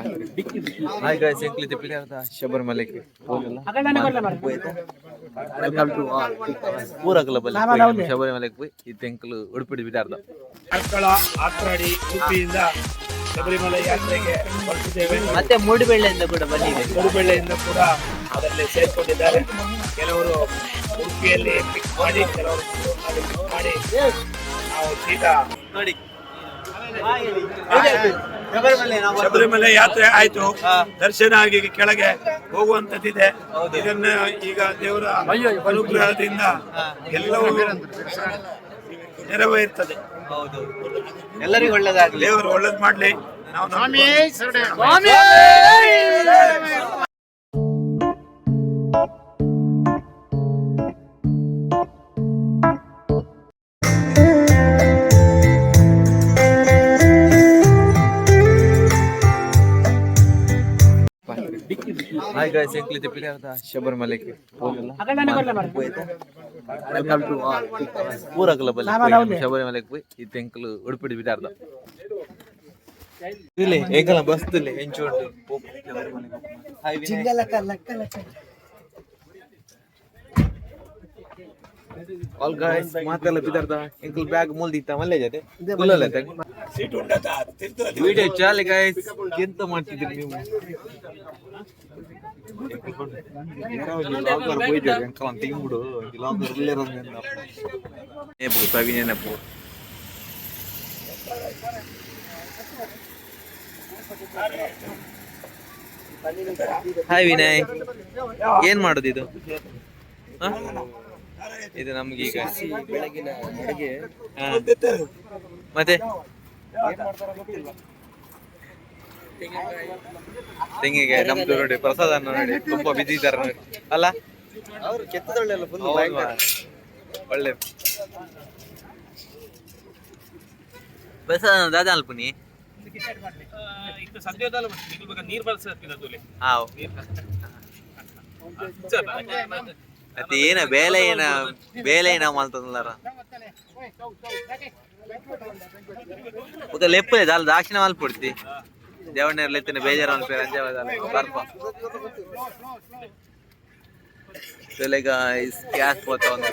Hi guys, Enkli Tipilata, Shabarmalek. Welcome to all. Pura Global Shabarmalek. It includes Udupidi Vidarda. ಮಕ್ಕಳ ಆತ್ರಾಡಿ ಉಡುಪಿಯಿಂದ ಶಬರಿಮಲೆ ಯಾತ್ರೆಗೆ ಹೊರಟಿದ್ದೇವೆ. ಮತ್ತೆ ಮೂಡುಬೆಳ್ಳೆಯಿಂದ ಕೂಡ ಬಂದಿದೆ. ಮೂಡುಬೆಳ್ಳೆಯಿಂದ ಕೂಡ ಅದರಲ್ಲಿ ಸೇರ್ಕೊಂಡಿದ್ದಾರೆ. ಕೆಲವರು ಉಡುಪಿಯಲ್ಲಿ ಪಿಕ್ ಮಾಡಿ, ಕೆಲವರು ಪಿಕ್ ಮಾಡಿ ನಾವು ಸೀದಾ ನೋಡಿ ಶಬರಿಮಲೆ ಯಾತ್ರೆ ಆಯ್ತು. ದರ್ಶನ ಆಗಿ ಕೆಳಗೆ ಹೋಗುವಂತದ್ದಿದೆ. ಇದನ್ನ ಈಗ ದೇವರ ಅನುಗ್ರಹದಿಂದ ಎಲ್ಲವೂ ನೆರವೇರ್ತದೆ. ಹೌದು, ಎಲ್ಲರಿಗೂ ಒಳ್ಳೇದಾಗಲಿ, ದೇವರು ಒಳ್ಳೇದು ಮಾಡ್ಲಿ. ನಾವು Hi guys, Enkli Tipilata, Shabarmalek. Welcome to all. Pura Global Shabarmalek. It includes Udupidi Vidarda. Really, Ekala Bastule, enjoyed. Hi, all guys, Matala Vidarda, Enkle bag Muldita, Malajate. Seat ಉಂಟಾ Video chale guys, Kinta Martidir. Longer video, and come Timudo, longer layer on the Nepal, Pavilion Nepal. Hi Vinay, ಏನು ಮಾಡೋದು ಇದು? ಇದು ನಮ್ಗೆ ಈಗ ಬೆಳಗಿನ ಅಡುಗೆ. ಮತ್ತೆ ತೆಂಗಿಗೆ ನಮ್ದು ನೋಡಿ ಪ್ರಸಾದ ನೋಡಿ ತುಂಬಾ ಬಿಸಿ ಇದ್ದಾರೆ ನೋಡಿ ಅಲ್ಲ, ಅವರು ಕೆತ್ತದೊಳ್ಳೆಲ್ಲ ಫುಲ್ ಒಳ್ಳೆ ಪ್ರಸಾದ ದಾದ ಅಲ್ಪನಿ ಮತ್ತೆ ಏನ ಬೇಲೆ ಏನ ಮಾಡ್ತದಲ್ಲಾರ ఒక లెప్పు దాని దాక్షిణ వాళ్ళు పుడితే దేవుడి నేర్లు ఎత్తిన బేజారు అని పేరు అంతే బర్ఫ తెలియగా గ్యాస్ పోతా ఉంది.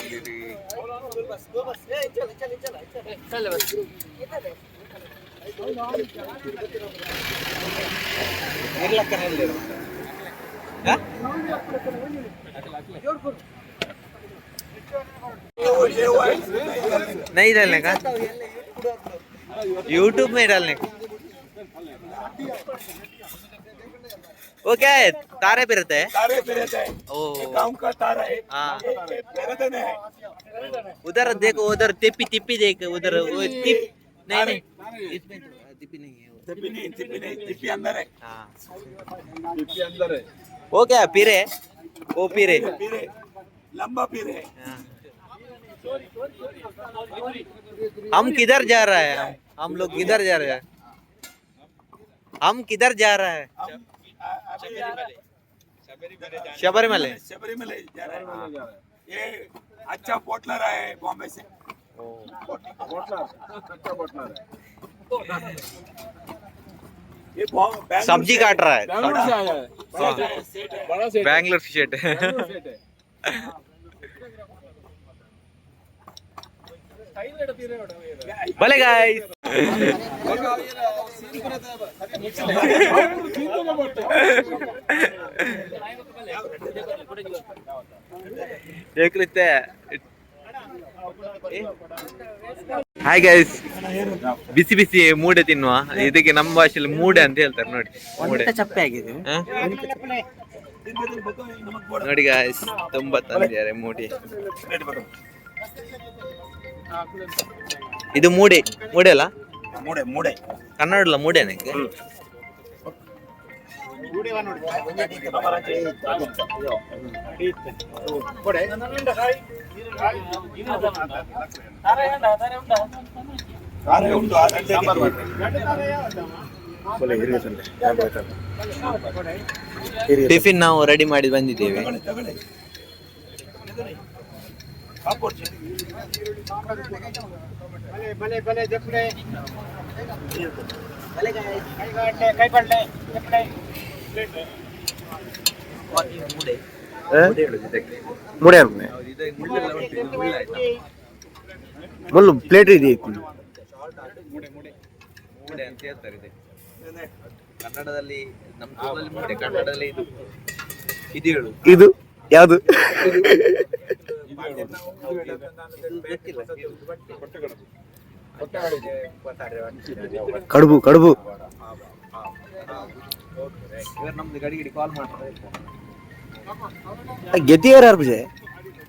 नहीं डालने का, यूट्यूब में डालने का. वो क्या है, तारे पे रहते हैं? तारे पे रहता है. ओ गाँव का तारा है. हाँ, पेरदन है. उधर देखो, उधर तिप्पी देख, उधर वो टिप नहीं इसमें तिप्पी नहीं है. तिप्पी अंदर है. हाँ, तिप्पी अंदर है. वो क्या पीरे, वो पीरे लंबा पीरे. हम किधर जा रहा है? हम लोग किधर जा रहे हैं? हम किधर जा रहा है? शबरीमले जा रहा है. ये अच्छा पोटलर है बॉम्बे से. ये सब्जी काट रहा है. बैंगलोर सेट है. भले गाइस, देख लेते हैं. ಹಾಯ್ ಗೈಸ್, ಬಿಸಿ ಬಿಸಿ ಮೂಡೆ ತಿನ್ನುವ. ಇದಕ್ಕೆ ನಮ್ಮ ಭಾಷೆಯಲ್ಲಿ ಮೂಡೆ ಅಂತ ಹೇಳ್ತಾರೆ ನೋಡಿ. ಮೂಡೆ ಚಪ್ಪೆ ಆಗಿದೆ ನೋಡಿ ಗೈಸ್, ತುಂಬಾ ತಂದಿದ್ದಾರೆ ಮೂಡೆ. ಇದು ಮೂಡೆ ಅಲ್ಲ, ಮೂಡೆ ಕನ್ನಡಲ್ಲ ಮೂಡೆನೆ. ಟಿಫಿನ್ ನಾವು ರೆಡಿ ಮಾಡಿ ಬಂದಿದ್ದೇವೆ. ಕೈಬಳ್ಳೆ ಮೂಡೆ ಮುಳ್ಳು ಪ್ಲೇಟ್ ಇದೆ ಮೂಡೆ ಅಂತ ಹೇಳ್ತಾರೆ ಇದೆ ಕನ್ನಡದಲ್ಲಿ ನಮ್ಮ ಊರಲ್ಲಿ ಮೂಡೆ ಕನ್ನಡದಲ್ಲಿ ಇದು ಇದು ಹೇಳು ಇದು ಯಾವುದು ಕಡುಬು ಕಡುಬು ಇವರು ನಮ್ದು ಗಡಿ ಕಾಲ್ ಮಾಡ್ತಾರೆ ಗೆದ್ದಿಯಾರು ಅರ್ಬಿಜೆ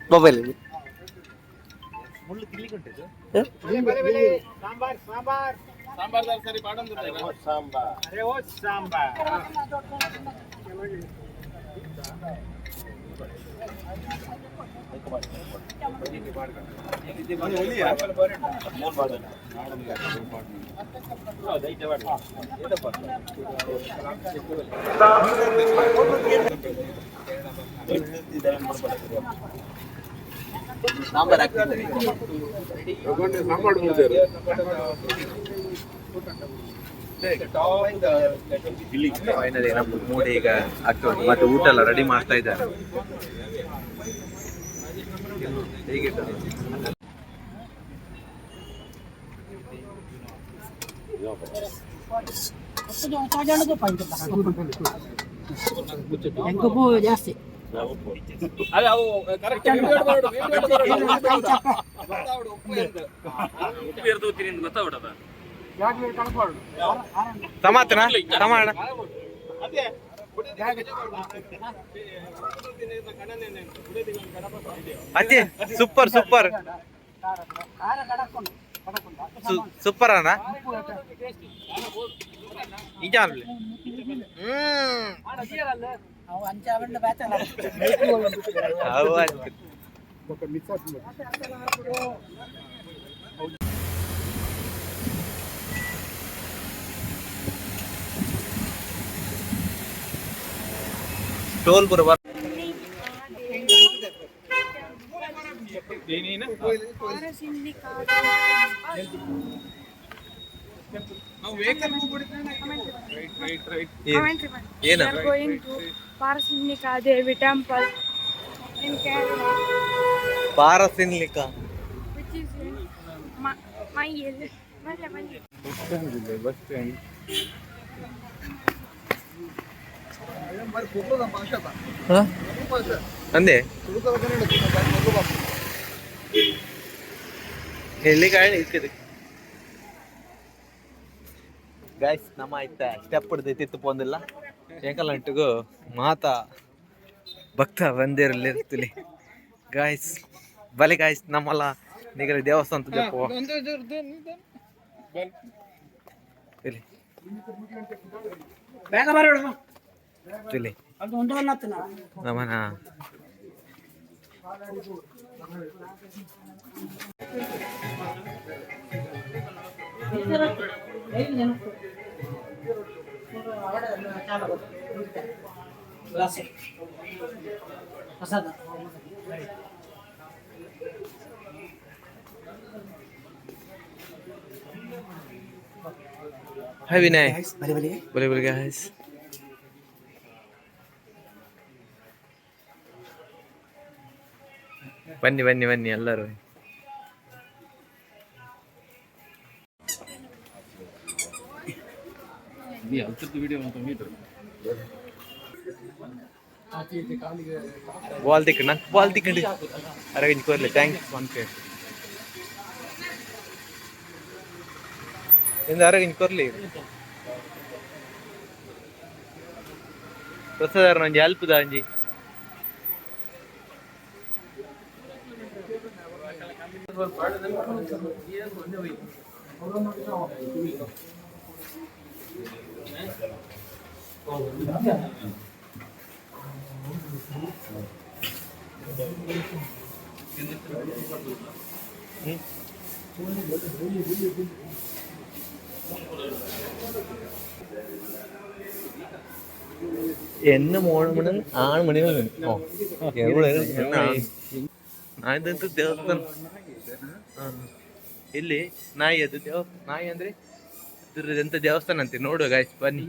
ಮೊಬೈಲ್ ಮುಳ್ಳು ತಿನ್ಲಿಕ್ಕೆ ಉಂಟಿದ್ದು ಸಾಂಬಾರ್ ಸಾಂಬಾರ್ ಸಾಂಬಾರ್ ಸರಿ ಸಾಂಬಾರ್ ಅರೆ ಓ ಸಾಂಬಾರ್ ಸಾಂಬಾರ್ ಹಾಕ್ತಿದ್ದಾರೆ ಫೈನಲಿ ನಮ್ಮ ಮೂಡೆ ಈಗ ಆಗ್ತಾ ಉಂಟು ಮತ್ತೆ ಊಟ ಎಲ್ಲ ರೆಡಿ ಮಾಡ್ತಾ ಇದ್ದಾರೆ ಹೇಗೆ ಉಪ್ಪು ಜಾಸ್ತಿ ಅಲ್ಲ ಅವು ಕರೆಕ್ಟ್ ಉಪ್ಪು ಇರ್ದೋತೀನಿ ಗೊತ್ತಾಗ್ಬಿಡದ ಸಮಾತನ ಸಮಾನ ಅಚ್ಚೆ ಸೂಪರ್ ಸೂಪರ್ ಸೂಪರ್ ಅಣ್ಣ ನಿಜ ಅವು ಅಂಚಾವಣ್ಣ ಬ್ಯಾಚಲ್ಲ ಟೋಲ್ ಪುರ ಏನು Parasinica Devi Temple in Kerala, ಪಾರಸಿನ್ಲಿಕ which is in Mayil. Bus stand ಅಂದೆ ಎಲ್ಲಿ ಕಾಳಿ ಇಕ್ಕದು ಗಾಯ್ಸ್ ನಮ್ಮ ಆಯ್ತಾ ಸ್ಟೆಪ್ ಹಿಡ್ದೈತಿತ್ತು ಪೋಂದಿಲ್ಲ ಏಕಲಂಟಿಗೂ ಮಾತಾ ಭಕ್ತ ಬಂದಿರಲಿ ಇರ್ತಿಲಿ ಗಾಯ್ಸ್ ಬಲೆ ಗಾಯ್ಸ್ ನಮ್ಮಲ್ಲ ನಿಗಲಿ ದೇವಸ್ಥಾನ ಜಪ್ಪು ಇಲ್ಲಿ ಬೇಗ ಬರೋಣ ಇಲ್ಲಿ ಅದು ಒಂದು ಅನ್ನತ್ತನ ನಮ್ಮನ ಹಾಯ್ ವಿನಯ್ ಬಲೆ ಬಲೆ ಗಾಯ್ಸ್ ಬನ್ನಿ ಬನ್ನಿ ಬನ್ನಿ ಎಲ್ಲರೂ ಬಾಲ್ ತಿಕ್ಕ ನಂಗೆ ಬಾಲ್ ತಿಕ್ಕಂಡು ಅರಗಂಜಿ ಕೊರ್ಲಿ ಥ್ಯಾಂಕ್ಸ್ ಅಂತೆ ಎಂದು ಅರಗಂಜಿ ಕೊರ್ಲಿ ಪ್ರಸಾದ ನಂಜಿ ಹೆಲ್ಪ್ ದಾಂಜಿ என்ன 3 மணி 6 மணி ನಾಯ್ದಂತ ದೇವಸ್ಥಾನ ಇಲ್ಲಿ ನಾಯಿ ಅದು ನಾಯಿ ಅಂದ್ರೆ ಇದ್ರದ್ದು ಎಂತ ದೇವಸ್ಥಾನ ಅಂತೆ ನೋಡುವ ಗಾಯ್ಸ್ ಬನ್ನಿ.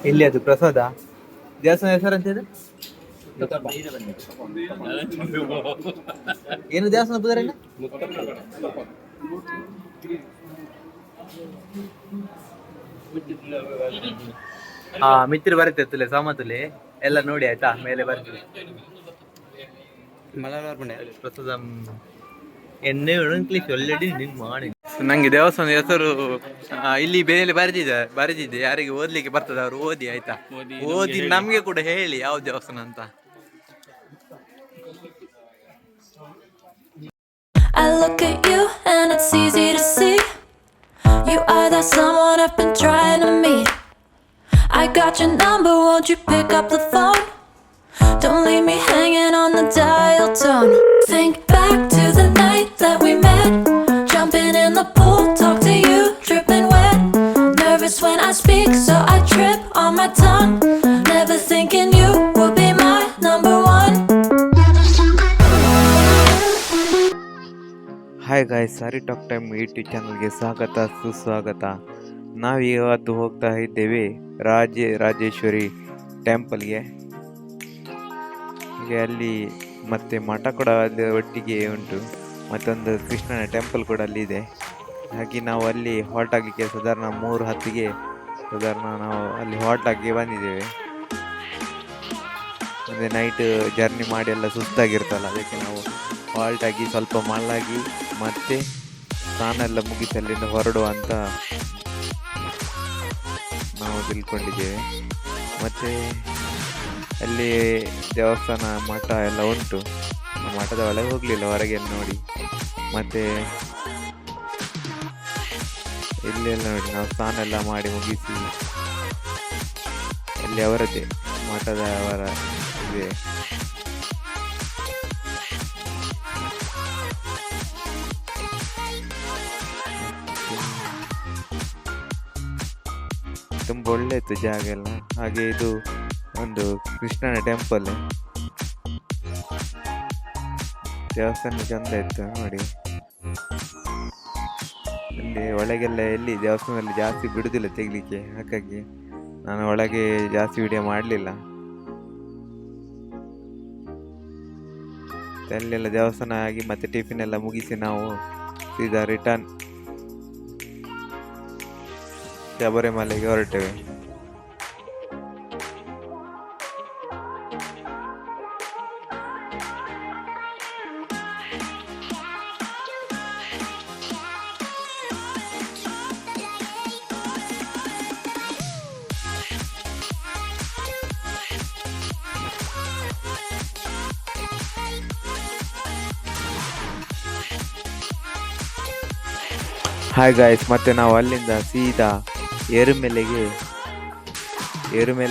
ಎಲ್ಲಿ ಅದು ಪ್ರಸಾದ ದೇವಸ್ಥಾನ ಹೆಸರು ಅಂತ ಇದೆ ಏನು ದೇವಸ್ಥಾನ ಪೂಜಾರಿ ಹಾ ಮಿತ್ರ ಬರುತ್ತೆ ತುಲೆ ಸಾಮತುಲೆ ಎಲ್ಲ ನೋಡಿ ಆಯ್ತಾ ಮೇಲೆ ಬರ್ತೀವಿ ಪ್ರಸಾದ ಎಣ್ಣೆ ಇಂಗ್ಲೀಷ್ ಆಲ್ರೆಡಿ ನಿನ್ ಮಾಡಿ ನಂಗೆ ದೇವಸ್ಥಾನ ಹೆಸರು ಇಲ್ಲಿ ಬೇರೆ ಬರೆದಿದೆ ಯಾರಿಗೆ ಓದ್ಲಿಕ್ಕೆ ಬರ್ತದೆ ಅವ್ರು ಓದಿ ಆಯ್ತಾ ಓದಿ ನಮ್ಗೆ ಕೂಡ ಹೇಳಿ ಯಾವ ದೇವಸ್ಥಾನ ಅಂತ. I look at you and it's easy to see you are that someone I've been trying to meet. I got your number, won't you pick up the phone? Don't leave me hanging on the dial tone. Think back to the night that we met, jumping in the pool, talk to you, dripping wet. Nervous when I speak, so I trip on my tongue. Never thinking you would be my number one. Hi guys, sorry talk time YouTube ಚಾನಲ್ಗೆ ಸ್ವಾಗತ ಸುಸ್ವಾಗತ. ನಾವು ಇವತ್ತು ಹೋಗ್ತಾ ಇದ್ದೇವೆ ರಾಜೇಶ್ವರಿ ಟೆಂಪಲ್ಗೆ. ಅಲ್ಲಿ ಮತ್ತೆ ಮಠ ಕೂಡ ಅಲ್ಲಿ ಒಟ್ಟಿಗೆ ಉಂಟು, ಮತ್ತೊಂದು ಕೃಷ್ಣನ ಟೆಂಪಲ್ ಕೂಡ ಅಲ್ಲಿ ಇದೆ. ಹಾಗೆ ನಾವು ಅಲ್ಲಿ ಹಾಲ್ಟ್ ಆಗಲಿಕ್ಕೆ ಸಾಧಾರಣ 3:10ಗೆ ನಾವು ಅಲ್ಲಿ ಹಾಲ್ಟ್ ಆಗಿ ಬಂದಿದ್ದೇವೆ. ಅಂದರೆ ನೈಟ್ ಜರ್ನಿ ಮಾಡಿ ಎಲ್ಲ ಸುಸ್ತಾಗಿರ್ತಲ್ಲ, ಅದಕ್ಕೆ ನಾವು ಹಾಲ್ಟ್ ಆಗಿ ಸ್ವಲ್ಪ ಮಳ್ಳಾಗಿ ಮತ್ತೆ ಸ್ನಾನ ಎಲ್ಲ ಮುಗಿಸಿ ಅಲ್ಲಿಂದ ಹೊರಡುವ ಅಂತ ನಾವು ತಿಳ್ಕೊಂಡಿದ್ದೇವೆ. ಮತ್ತು ಅಲ್ಲಿ ದೇವಸ್ಥಾನ ಮಠ ಎಲ್ಲ ಉಂಟು. ಮಠದ ಒಳಗೆ ಹೋಗಲಿಲ್ಲ, ಹೊರಗೆ ನೋಡಿ. ಮತ್ತು ಇಲ್ಲೆಲ್ಲ ನೋಡಿ ನಾವು ಸ್ನಾನ ಎಲ್ಲ ಮಾಡಿ ಮುಗಿಸಿ ಅಲ್ಲಿ ಅವರದ್ದೇ ಮಠದ ಅವರ ಇದೆ. ತುಂಬ ಒಳ್ಳೆ ಇತ್ತು ಜಾಗ ಎಲ್ಲ. ಹಾಗೆ ಇದು ಒಂದು ಕೃಷ್ಣನ ಟೆಂಪಲ್, ದೇವಸ್ಥಾನ ಚಂದ ಇತ್ತು ನೋಡಿ. ಅಲ್ಲಿ ಒಳಗೆಲ್ಲ ಎಲ್ಲಿ ದೇವಸ್ಥಾನದಲ್ಲಿ ಜಾಸ್ತಿ ಬಿಡುದಿಲ್ಲ ತೆಗಿಲಿಕ್ಕೆ, ಹಾಗಾಗಿ ನಾನು ಒಳಗೆ ಜಾಸ್ತಿ ವಿಡಿಯೋ ಮಾಡಲಿಲ್ಲ. ಅಲ್ಲೆಲ್ಲ ದೇವಸ್ಥಾನ ಆಗಿ ಮತ್ತೆ ಟಿಫಿನ್ ಎಲ್ಲ ಮುಗಿಸಿ ನಾವು ಸೀದಾ ರಿಟರ್ನ್ ಶಬರಿಮಲೆಗೆ ಹೊರಟೇವೆ. ಹಾಯ್ ಗಾಯ್ಸ್, ಮತ್ತೆ ನಾವು ಅಲ್ಲಿಂದ ಸೀದಾ ಏರುಮೆಲೆ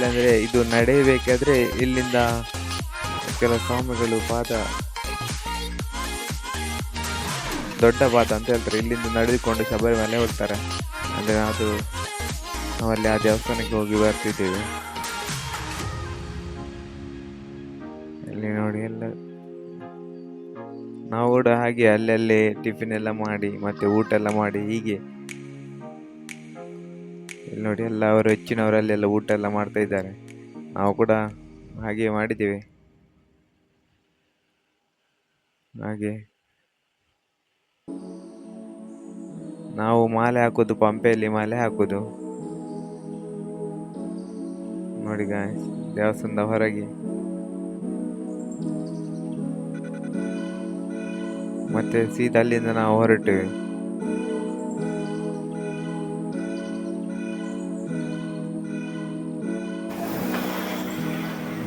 ಅಂದರೆ ಇದು ನಡೆಯಬೇಕಾದ್ರೆ ಇಲ್ಲಿಂದ ಕೆಲವು ಸ್ವಾಮಿಗಳು ದೊಡ್ಡ ಪಾದ ಅಂತ ಹೇಳ್ತಾರೆ, ಇಲ್ಲಿಂದ ನಡೆದುಕೊಂಡು ಶಬರಿಮಲೆ ಹೋಗ್ತಾರೆ. ಅಂದರೆ ನಾವಲ್ಲಿ ಆ ದೇವಸ್ಥಾನಕ್ಕೆ ಹೋಗಿ ಬರ್ತಿದ್ದೇವೆ. ಅಲ್ಲಿ ನೋಡಿ ಎಲ್ಲ ನಾವು ಕೂಡ ಹಾಗೆ ಅಲ್ಲಲ್ಲೇ ಟಿಫಿನ್ ಎಲ್ಲ ಮಾಡಿ ಮತ್ತೆ ಊಟ ಎಲ್ಲ ಮಾಡಿ ಹೀಗೆ ಇಲ್ಲಿ ನೋಡಿ ಎಲ್ಲ ಅವರು ಹೆಚ್ಚಿನವರಲ್ಲೆಲ್ಲ ಊಟ ಎಲ್ಲ ಮಾಡ್ತಾ ಇದ್ದಾರೆ. ನಾವು ಕೂಡ ಹಾಗೆ ಮಾಡಿದ್ದೇವೆ. ಹಾಗೆ ನಾವು ಮಾಲೆ ಹಾಕೋದು, ಪಂಪೆಯಲ್ಲಿ ಮಾಲೆ ಹಾಕೋದು ನೋಡಿ ಗಾಯ್ಸ್, ದೇವಸ್ಥಾನದ ಹೊರಗೆ. ಮತ್ತೆ ಸೀದಾ ಅಲ್ಲಿಂದ ನಾವು ಹೊರಟೇವೆ.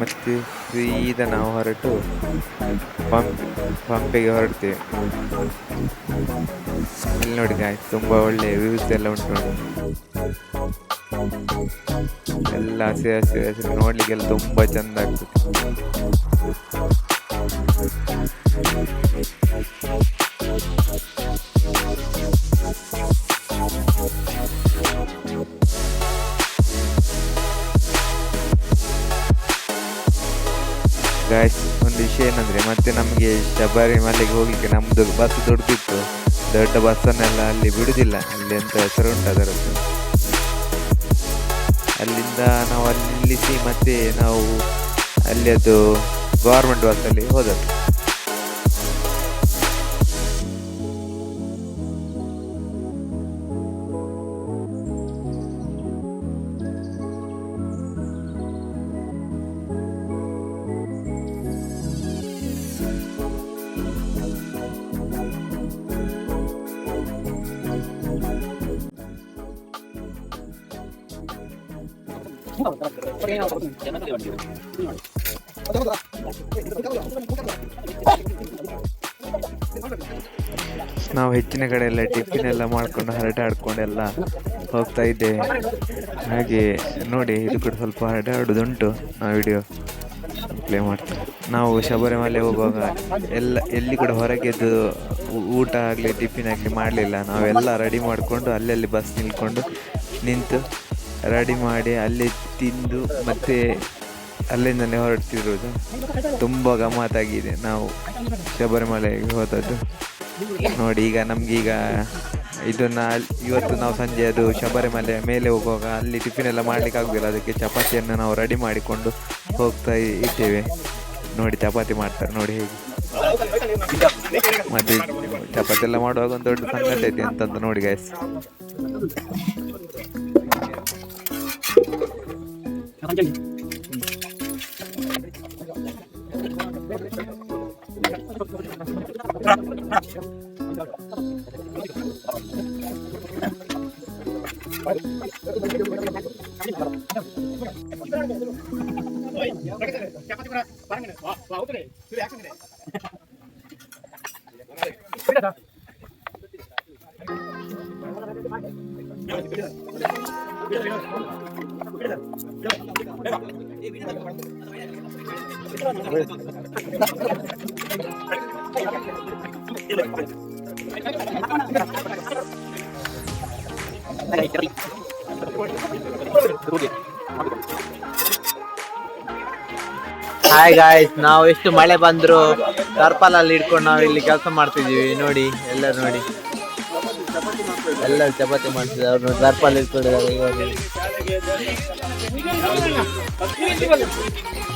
ಮತ್ತು ಸೀದಾ ನಾವು ಹೊರಟು ಪಂಪೆಗೆ ಹೊರಡ್ತೇವೆ. ಇಲ್ಲಿ ನೋಡಿ ಗಾಯ್ಸ್, ತುಂಬ ಒಳ್ಳೆ ವ್ಯೂಸ್ ಎಲ್ಲ ಉಂಟು ನೋಡಿ. ಎಲ್ಲ ಹಸಿರು ನೋಡ್ಲಿಕ್ಕೆಲ್ಲ ತುಂಬ ಚೆಂದ ಆಗ್ತದೆ. ಗಾಯ್ಸ್, ಒಂದು ವಿಷಯ ಏನಂದರೆ, ಮತ್ತೆ ನಮಗೆ ಶಬರಿಮಲೆಗೆ ಹೋಗಲಿಕ್ಕೆ ನಮ್ಮದು ಬಸ್ ದೊಡ್ಡದಿತ್ತು. ದೊಡ್ಡ ಬಸ್ಸನ್ನೆಲ್ಲ ಅಲ್ಲಿ ಬಿಡುವುದಿಲ್ಲ. ಅಲ್ಲಿ ಎಂತ ಹೆಸರು ಉಂಟು ಅದರದ್ದು. ಅಲ್ಲಿಂದ ನಾವು ಅಲ್ಲಿ ನಿಲ್ಲಿಸಿ ಮತ್ತೆ ನಾವು ಅಲ್ಲಿ ಅದು ಗೌರ್ಮೆಂಟ್ ಬಸ್ಸಲ್ಲಿ ಹೋದದ್ದು. ನಾವು ಹೆಚ್ಚಿನ ಕಡೆ ಎಲ್ಲ ಟಿಫಿನ್ ಎಲ್ಲ ಮಾಡ್ಕೊಂಡು ಹರಟಾಡ್ಕೊಂಡೆಲ್ಲ ಹೋಗ್ತಾ ಇದ್ದೇವೆ. ಹಾಗೆ ನೋಡಿ, ಇದು ಕೂಡ ಸ್ವಲ್ಪ ಹರಟಾಡೋದುಂಟು. ಆ ವಿಡಿಯೋ ಪ್ಲೇ ಮಾಡ್ತೇವೆ. ನಾವು ಶಬರಿಮಲೆ ಹೋಗುವಾಗ ಎಲ್ಲಿ ಕೂಡ ಹೊರಗೆದ್ದು ಊಟ ಆಗಲಿ ಟಿಫಿನ್ ಆಗಲಿ ಮಾಡಲಿಲ್ಲ. ನಾವೆಲ್ಲ ರೆಡಿ ಮಾಡಿಕೊಂಡು ಅಲ್ಲಲ್ಲಿ ಬಸ್ ನಿಂತು ರೆಡಿ ಮಾಡಿ ಅಲ್ಲಿ ತಿಂದು ಮತ್ತೆ ಅಲ್ಲಿಂದಲೇ ಹೊರಡ್ತಿರೋದು. ತುಂಬ ಗಮ್ಮತ್ತಾಗಿದೆ ನಾವು ಶಬರಿಮಲೆಗೆ ಹೋದದ್ದು ನೋಡಿ. ಈಗ ನಮಗೀಗ ಇವತ್ತು ನಾವು ಸಂಜೆ ಅದು ಶಬರಿಮಲೆ ಮೇಲೆ ಹೋಗುವಾಗ ಅಲ್ಲಿ ಟಿಫಿನ್ ಎಲ್ಲ ಮಾಡ್ಲಿಕ್ಕೆ ಆಗೋದಿಲ್ಲ. ಅದಕ್ಕೆ ಚಪಾತಿಯನ್ನು ನಾವು ರೆಡಿ ಮಾಡಿಕೊಂಡು ಹೋಗ್ತಾ ಇದ್ದೇವೆ. ನೋಡಿ, ಚಪಾತಿ ಮಾಡ್ತಾರೆ ನೋಡಿ ಹೇಗೆ. ಮತ್ತೆ ಚಪಾತಿ ಎಲ್ಲ ಮಾಡುವಾಗ ಒಂದು ದೊಡ್ಡ ಸಂಗತಿ ಐತಿ ಅಂತಂದು ನೋಡಿ ಗಾಯ್ಸ್. ಹಾಯ್ ಗಾಯ್ಸ್, ನಾವು ಎಷ್ಟು ಮಳೆ ಬಂದ್ರು ಟರ್ಪಲಲ್ಲಿ ಇಟ್ಕೊಂಡು ನಾವು ಇಲ್ಲಿ ಕೆಲಸ ಮಾಡ್ತಿದ್ದೀವಿ. ನೋಡಿ, ಎಲ್ಲರೂ ನೋಡಿ, ಎಲ್ಲರೂ ಚಪಾತಿ ಮಾಡ್ತಿದ್ದಾರೆ. ಅವ್ರು ನೋಡಿ ಟರ್ಪಲ್ ಇಟ್ಕೊಂಡಿದ್ದಾರೆ.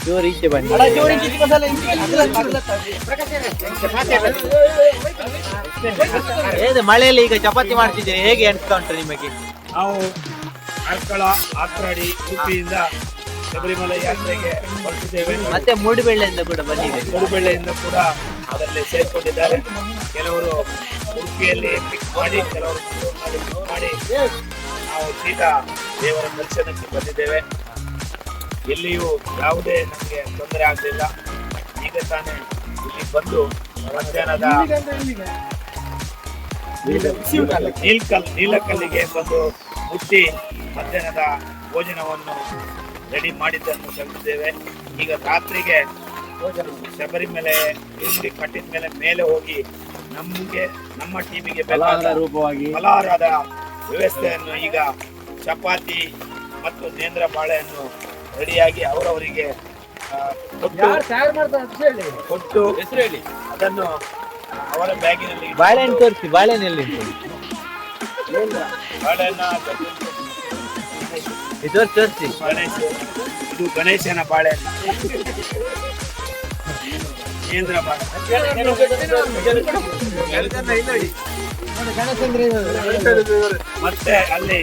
ಜೋರು ಈಚೆ ಬನ್ನಿ. ಏದು ಮಳೆಯಲ್ಲಿ ಈಗ ಚಪಾತಿ ಮಾಡ್ತಿದ್ದೀರಿ, ಹೇಗೆ ಅನಿಸ್ತಾ ಉಂಟು ನಿಮಗೆ? ನಾವು ಕಾರ್ಕಳ, ಆತ್ರಾಡಿ, ಉಡುಪಿಯಿಂದ ಶಬರಿಮಲೆ ಯಾತ್ರೆಗೆ ಹೊರಟಿದ್ದೇವೆ. ಮತ್ತೆ ಮೂಡುಬೆಳ್ಳೆಯಿಂದ ಕೂಡ ಬಂದಿದೆ. ಮೂಡುಬೆಳ್ಳೆಯಿಂದ ಕೂಡ ಅದರಲ್ಲಿ ಸೇರ್ಕೊಂಡಿದ್ದಾರೆ. ಕೆಲವರು ಉಡುಪಿಯಲ್ಲಿ ಪಿಕ್ ಮಾಡಿ, ಕೆಲವರು ಪಿಕ್ ಮಾಡಿ ನಾವು ಸೀದಾ ದೇವರ ದರ್ಶನಕ್ಕೆ ಬಂದಿದ್ದೇವೆ. ಎಲ್ಲಿಯೂ ಯಾವುದೇ ನಮಗೆ ತೊಂದರೆ ಆಗಲಿಲ್ಲ. ಈಗ ತಾನೇ ಇಲ್ಲಿ ಬಂದು ಮಧ್ಯಾಹ್ನದ ನೀಲಕಲ್ಲಿಗೆ ಬಂದು ಮುಟ್ಟಿ ಮಧ್ಯಾಹ್ನದ ಭೋಜನವನ್ನು ರೆಡಿ ಮಾಡಿದ್ದನ್ನು ಸಲ್ಲಿಸಿದ್ದೇವೆ. ಈಗ ರಾತ್ರಿಗೆ ಶಬರಿಮಲೆ ಇಲ್ಲಿ ಕಟ್ಟಿದ ಮೇಲೆ ಹೋಗಿ ನಮ್ಮ ಟೀಮಿಗೆ ಬೇಕಾದ ಫಲಾಹಾರದ ವ್ಯವಸ್ಥೆಯನ್ನು, ಈಗ ಚಪಾತಿ ಮತ್ತು ನೇಂದ್ರ ಬಾಳೆಯನ್ನು ರೆಡಿಯಾಗಿ ಅವರವರಿಗೆ ಕೊಟ್ಟು ಅದನ್ನು ಅವರ ಬ್ಯಾಗಿನಲ್ಲಿ ಬಾಳೆಹಣ್ಣು ತೋರಿಸಿ. ಬಾಳೆಹಣ್ಣಲ್ಲಿ ತೋರಿಸಿ. ಇದು ಗಣೇಶನ ಬಾಳೆಹಣ್ಣು, ಕೇಂದ್ರ ಬಾಳೆ. ಮತ್ತೆ ಅಲ್ಲಿ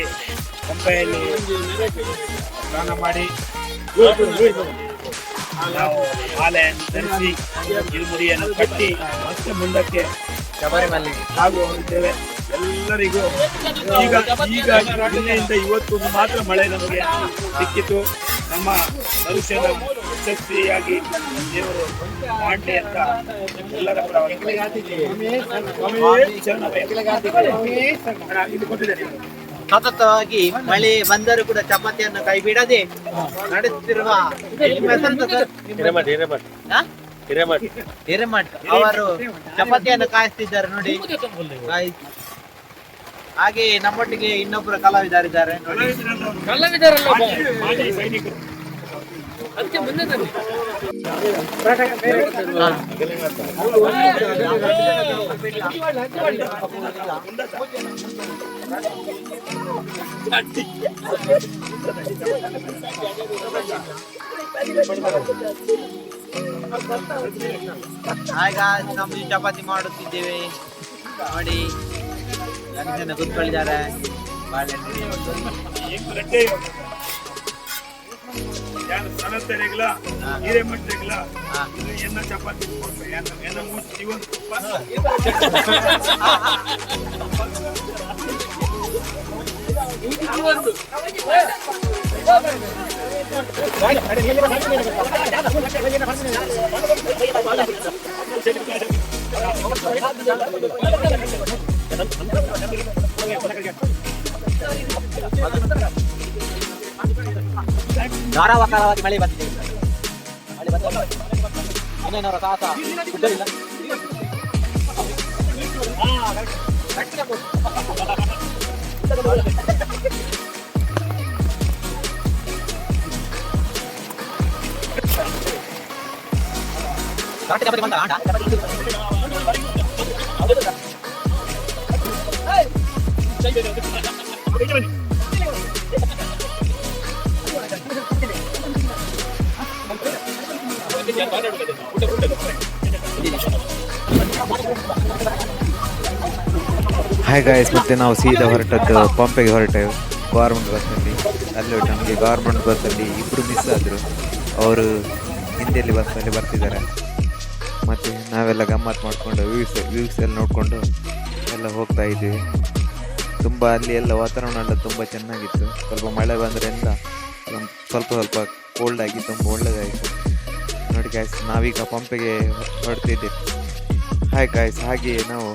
ಪಂಪೆಯಲ್ಲಿ ಸ್ನಾನ ಮಾಡಿ ನಾವು ಮಾಲೆಯನ್ನು ಧರಿಸಿ ಇರುಮುಡಿಯನ್ನು ಕಟ್ಟಿ ಮತ್ತೆ ಮುಂದಕ್ಕೆ ಶಬರಿಮಲೆ ಹೋಗಿದ್ದೇವೆ. ಎಲ್ಲರಿಗೂ ಈಗ ನಿನ್ನೆಯಿಂದ ಇವತ್ತು ಮಾತ್ರ ಮಳೆ ನಮಗೆ ಸಿಕ್ಕಿತು. ನಮ್ಮ ಭವಿಷ್ಯದ ಶಕ್ತಿಯಾಗಿ ದೇವರು ಮಾಡಲಿ ಅಂತ ಎಲ್ಲರ ಪರವಾಗಿ ಇದು ಕೊಟ್ಟಿದ್ದಾರೆ. ಸತತವಾಗಿ ಮಳೆ ಬಂದರೂ ಕೂಡ ಚಪಾತಿಯನ್ನು ಕೈ ಬಿಡದೆ ನಡೆಸುತ್ತಿರುವ ನಿಮ್ಮ ಹೆಸರು ಸರ್? ಹಾ? ಹಿರೇಮಠ್ ಅವರು ಚಪಾತಿಯನ್ನು ಕಾಯಿಸ್ತಿದ್ದಾರೆ ನೋಡಿ. ಹಾಗೆ ನಮ್ಮೊಟ್ಟಿಗೆ ಇನ್ನೊಬ್ಬರು ಕಲಾವಿದರಿದ್ದಾರೆ ನೋಡಿ. ಮಾಜಿ ಸೈನಿಕರು. ಆಗ ನಾವು ಚಪಾತಿ ಮಾಡುತ್ತಿದ್ದೇವೆ ನೋಡಿ. ಗಂಡನ ಕೂತ್ಕೊಂಡಿದ್ದಾರೆ. ಸನತ್ತರಿಗಳ ಹಿರೇಮಠರಿಗಳ ಎನ್ನ ಚಪಾತಿ ಎನ್ನ ಜೀವನ ಧಾರಾವಾರವಾಗಿ ಮಳೆ ಬಂದಿದೆ. ಇನ್ನೇನವರ ಸಾಹಸ ಉದ್ದವಿಲ್ಲ. ಹಾಯ್ ಗಾಯ್ಸ್, ಮತ್ತೆ ನಾವು ಸೀದಾ ಹೊರಟದ್ದು ಪಂಪೆಗೆ ಹೊರಟೆವು ಗೌರ್ಮೆಂಟ್ ಬಸ್ಸಲ್ಲಿ. ಅಲ್ಲಿ ನಮಗೆ ಗೌರ್ಮೆಂಟ್ ಬಸ್ಸಲ್ಲಿ ಇಬ್ಬರು ಮಿಸ್ ಆದರು. ಅವರು ಹಿಂದಿಯಲ್ಲಿ ಬಸ್ಸಲ್ಲಿ ಬರ್ತಿದ್ದಾರೆ. ಮತ್ತು ನಾವೆಲ್ಲ ಗಮ್ಮತ್ತು ಮಾಡಿಕೊಂಡು ವ್ಯೂಸ್ ಎಲ್ಲ ನೋಡಿಕೊಂಡು ಎಲ್ಲ ಹೋಗ್ತಾ ಇದ್ದೀವಿ. ತುಂಬ ಅಲ್ಲಿ ಎಲ್ಲ ವಾತಾವರಣ ಎಲ್ಲ ತುಂಬ ಚೆನ್ನಾಗಿತ್ತು. ಸ್ವಲ್ಪ ಮಳೆ ಬಂದ್ರಿಂದ ಸ್ವಲ್ಪ ಕೋಲ್ಡ್ ಆಗಿ ತುಂಬ ಒಳ್ಳೆಯದಾಯಿತು ನೋಡಿ ಗಾಯ್ಸ್. ನಾವೀಗ ಪಂಪೆಗೆ ಹೊರಡ್ತಿದ್ದೇವೆ. ಹಾಯ್ ಗಾಯ್ಸ್, ಹಾಗೆ ನಾವು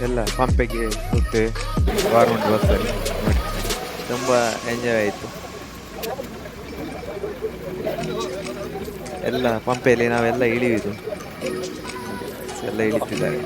ಎಲ್ಲ ಪಂಪೆಗೆ ಹೋಗ್ತೇವೆ ಗೌರ್ಮೆಂಟ್ ಬಸ್ಸಲ್ಲಿ ನೋಡಿ. ತುಂಬ ಎಂಜಾಯ್ ಆಯಿತು. ಎಲ್ಲ ಪಂಪೆಯಲ್ಲಿ ನಾವೆಲ್ಲ ಇಳಿಯುವುದು ಎಲ್ಲ ಇಳಿತಿದ್ದಾರೆ.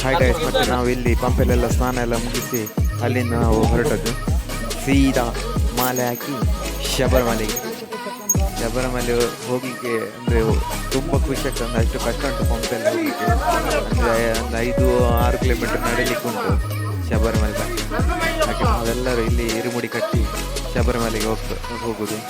ಹಾಯ್ ಗೈಸ್, ಮತ್ತು ನಾವು ಇಲ್ಲಿ ಪಂಪಲ್ಲೆಲ್ಲ ಸ್ನಾನ ಎಲ್ಲ ಮುಗಿಸಿ ಅಲ್ಲಿಂದ ನಾವು ಹೊರಟದ್ದು ಸೀದಾ ಮಾಲೆ ಹಾಕಿ ಶಬರಿಮಲೆಗೆ ಹೋಗಲಿಕ್ಕೆ. ಅಂದರೆ ತುಂಬ ಖುಷಿ ಆಗ್ತದೆ. ಅಷ್ಟು ಕಷ್ಟ ಉಂಟು ಪಂಪಲ್ಲಿ ಹೋಗಲಿಕ್ಕೆ. ಅಂದರೆ ಒಂದು 5-6 ಕಿಲೋಮೀಟರ್ ನಡೀಲಿಕ್ಕೆ ಉಂಟು ಶಬರಿಮಲೆ ತನಕ. ಹಾಗೆ ನಾವೆಲ್ಲರೂ ಇಲ್ಲಿ ಇರುಮುಡಿ ಕಟ್ಟಿ ಶಬರಿಮಲೆಗೆ ಹೋಗೋದು.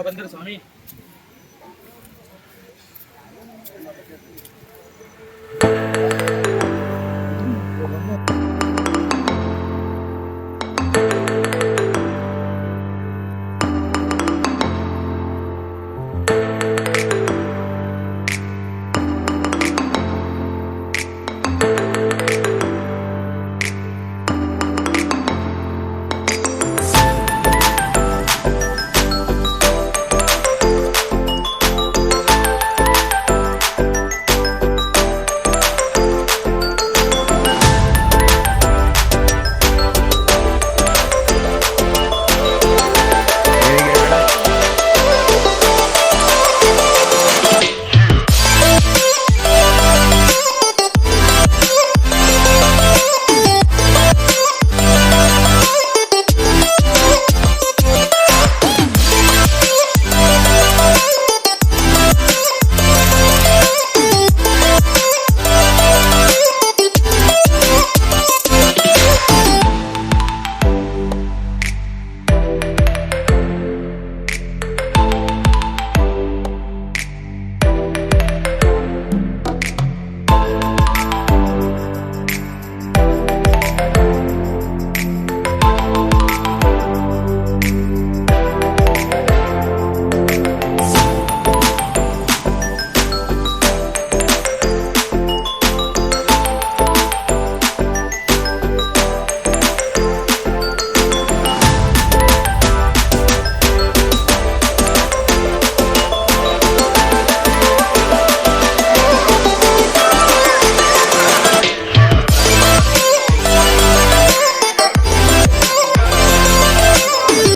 ಬಂದಿರ ಸ್ವಾಮಿ.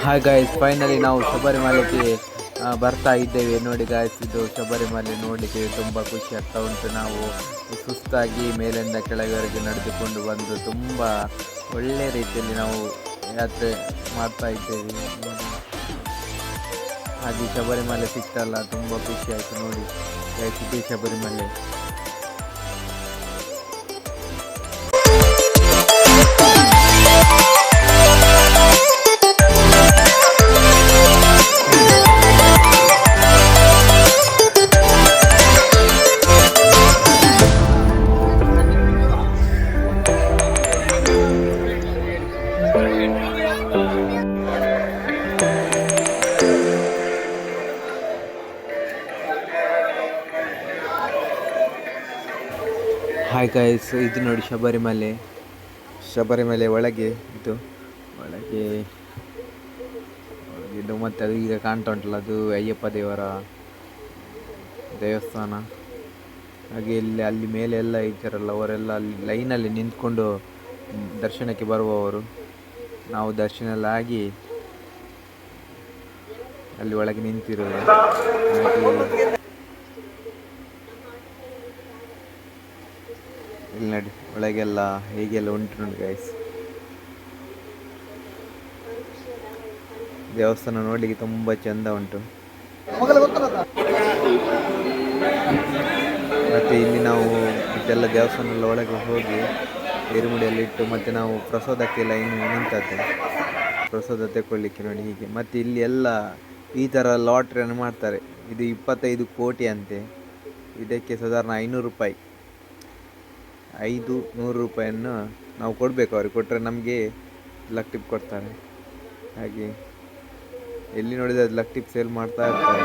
ಹಾಯ್ ಗಾಯ್ಸ್, ಫೈನಲಿ ನಾವು ಶಬರಿಮಲೆಗೆ ಬರ್ತಾ ಇದ್ದೇವೆ. ನೋಡಿ ಗಾಯ್ಸ್, ಇದು ಶಬರಿಮಲೆ ನೋಡಲಿಕ್ಕೆ ತುಂಬ ಖುಷಿ ಆಗ್ತಾ ಉಂಟು. ನಾವು ಸುಸ್ತಾಗಿ ಮೇಲಿಂದ ಕೆಳಗವರೆಗೆ ನಡೆದುಕೊಂಡು ಬಂದು ತುಂಬ ಒಳ್ಳೆಯ ರೀತಿಯಲ್ಲಿ ನಾವು ಯಾತ್ರೆ ಮಾಡ್ತಾ ಇದ್ದೇವೆ. ಹಾಗೆ ಶಬರಿಮಲೆ ಸಿಕ್ತಲ್ಲ, ತುಂಬ ಖುಷಿ ಆಯಿತು. ನೋಡಿ ಗಾಯ್ಸ್, ಇದೇ ಶಬರಿಮಲೆ. ಹಾಯ್ ಗಾಯ್ಸ್, ಇದು ನೋಡಿ ಶಬರಿಮಲೆ ಒಳಗೆ ಇದು ಮತ್ತು ಅದು ಈಗ ಕಾಣ್ತಾ ಉಂಟಲ್ಲ, ಅದು ಅಯ್ಯಪ್ಪ ದೇವರ ದೇವಸ್ಥಾನ. ಹಾಗೆ ಅಲ್ಲಿ ಮೇಲೆ ಎಲ್ಲ ಇದ್ದಾರಲ್ಲ, ಅವರೆಲ್ಲ ಅಲ್ಲಿ ಲೈನಲ್ಲಿ ನಿಂತ್ಕೊಂಡು ದರ್ಶನಕ್ಕೆ ಬರುವವರು. ನಾವು ದರ್ಶನ ಎಲ್ಲ ಆಗಿ ಅಲ್ಲಿ ಒಳಗೆ ನಿಂತಿರೋದು. ಇಲ್ಲಿ ನೋಡಿ ಒಳಗೆಲ್ಲ ಹೇಗೆಲ್ಲ ಉಂಟು ನೋಡಿ ಗೈಸ್. ದೇವಸ್ಥಾನ ನೋಡಲಿಕ್ಕೆ ತುಂಬ ಚೆಂದ ಉಂಟು. ಮತ್ತು ಇಲ್ಲಿ ನಾವು ಇದೆಲ್ಲ ದೇವಸ್ಥಾನದ ಒಳಗೆ ಹೋಗಿ ಏರುಮುಡಿಯಲ್ಲಿ ಇಟ್ಟು ಮತ್ತು ನಾವು ಪ್ರಸಾದಕ್ಕೆ ಲೈನ್ ನಿಂತದ್ದು, ಪ್ರಸಾದ ತಗೊಳ್ಳಿಕ್ಕೆ ನೋಡಿ ಹೀಗೆ. ಮತ್ತು ಇಲ್ಲಿ ಎಲ್ಲ ಈ ಥರ ಲಾಟ್ರಿಯನ್ನು ಮಾಡ್ತಾರೆ. ಇದು 25 ಕೋಟಿ ಅಂತೆ. ಇದಕ್ಕೆ ಸಾಧಾರಣ 500 ರೂಪಾಯಿ, 500 ರೂಪಾಯಿಯನ್ನು ನಾವು ಕೊಡಬೇಕು. ಅವ್ರಿಗೆ ಕೊಟ್ಟರೆ ನಮಗೆ ಲಕ್ ಟಿಪ್ ಕೊಡ್ತಾರೆ. ಹಾಗೆ ಎಲ್ಲಿ ನೋಡಿದರೆ ಅದು ಲಕ್ ಟಿಪ್ ಸೇಲ್ ಮಾಡ್ತಾ ಇರ್ತಾರೆ.